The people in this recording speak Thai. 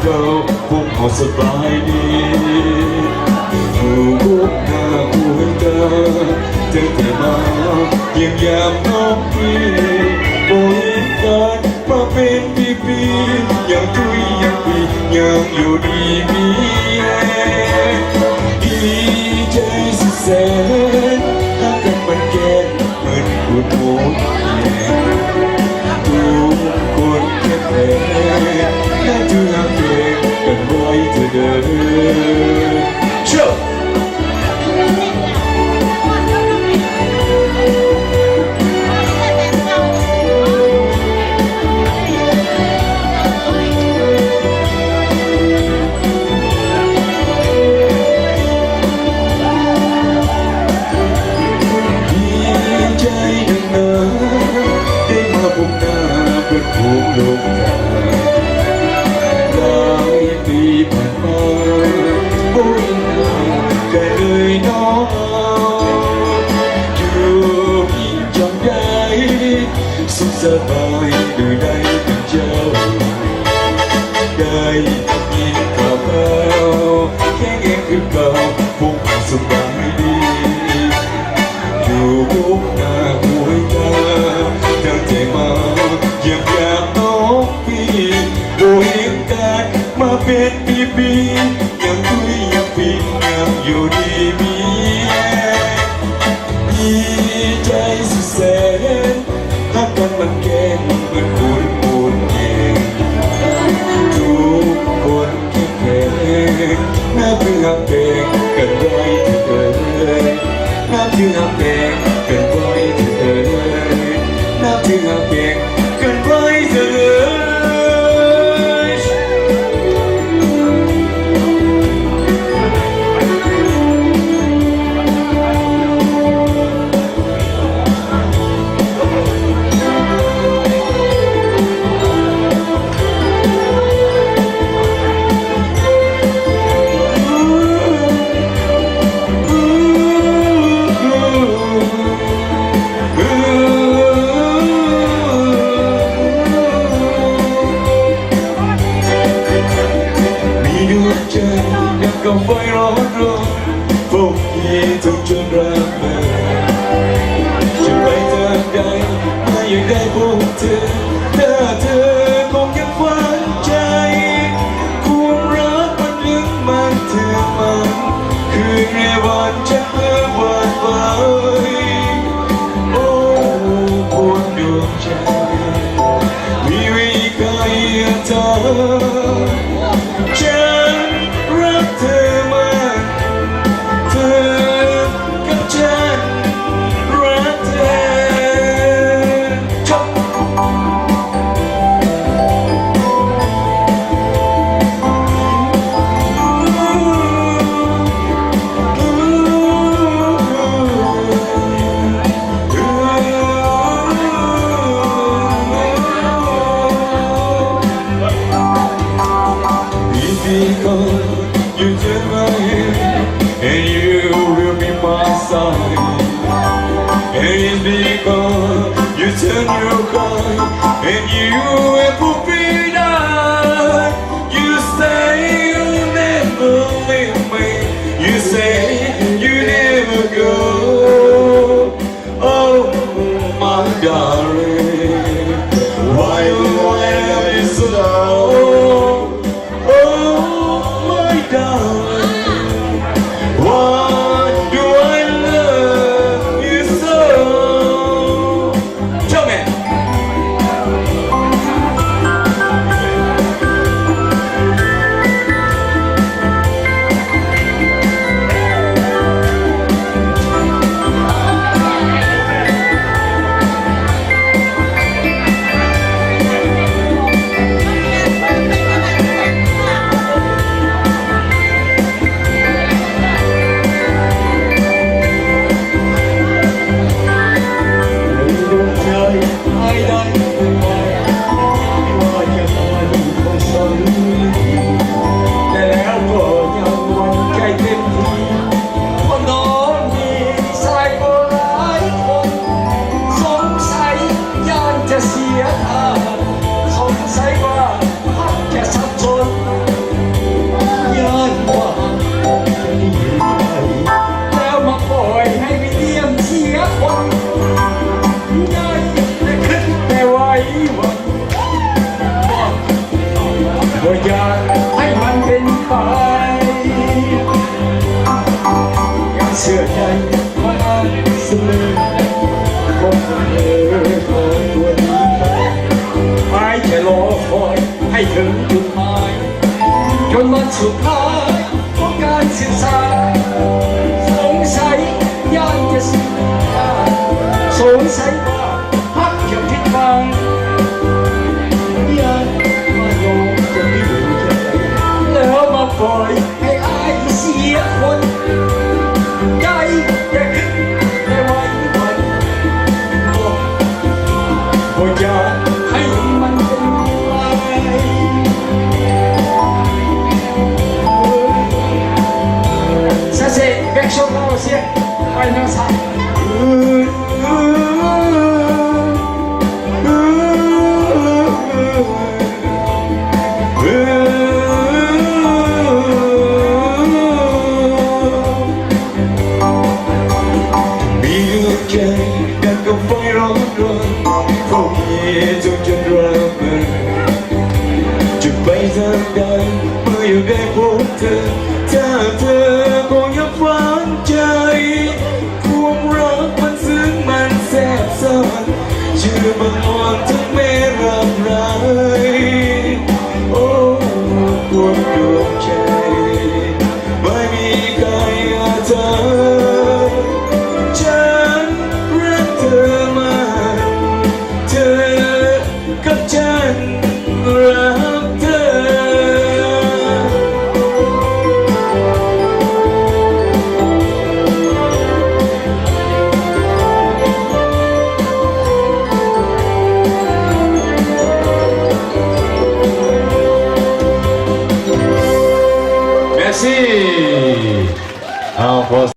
ก่าพวกเขาสบายดีผู้บุกหน้าผู้เดินเจอแต่มาเยี่ยมยามน้องพี่บริการมาเป็นปีๆยังทุยยังปียังอยู่ดีมีดีใจสุดแสนถ้ากันมันแก่เหมือนกุดโมดทุกคนแค่แพ้น่าจะหักเองกันไว้เธอเดินเชื่อภูมิโลกหลายปีผ่านมาบุญนาแก่เลยน้องอยู่ยิ่งจำได้สุขสบายโดยได้เป็นเจ้าได้ยินข่าวแค่เองคือเก่าพวกสบายดีอยู่บุกหน้าหัวตาเธอใจมาเยี่ยมยามน้องพี่โดยเหตุการณ์มาเป็นปีๆยังคุยยังปียังอยู่ดีมีดีใจสุดแสนถ้ากันมันแก่เหมือนบุญเองทุกคนแค่แพ้น่าเพื่อเก่งกันไว้เถิดน่าเพื่อเก่งกันไว้เถิดน่าเพื่อเก่งกันไว้เถิดก็ไฟร้อนรนพวกพี่ทุกจนรักเธอจะไปทางใดไม่อยากได้พบเธอถ้าเธอคงยังฝันใจความรักมันลึกมันเธอมันคือในวันจะเมื่อวันไปโอ้บนดวงใจมีวิกายเธอYou turn my head and you will be my side. And it's because you turn your heart and you will put me down. You say you'll never leave me. You say you never go. Oh, my darling, why do I love you so long? ว่าอยากให้มันเป็นไปอยากเชื่อใจมันเสมอคงเธอขอตัวนี้ไม่จะรอคอยให้ถึงจุดหมายจนวันสุดท้ายของการศึกษาสงสัยยากจะสิ้นสงสัยว่าพักจะผิดหวังอยากมาลงจะไม่เหลือใจแล้วมาปล่อยให้อายเสียคนใจจะคิดแต่ไว้วันก็อยากให้มันเป็นไปÇa c'est version ancienne, ouais, non, ça. Đang không phải rối rối không nhẹ trong chân drama chừng bay ra đây mới yêu đây phố thơถ้าเธอคงยังฝันใจความรักมันซึ้งมันแซ่บซ้อนเชื่อบางอ่อนถึงแม้รักร้ายโอ้ความดวงใจไม่มีใครอาจจะฉันรักเธอมากเธอกับฉันรักเธอMerci.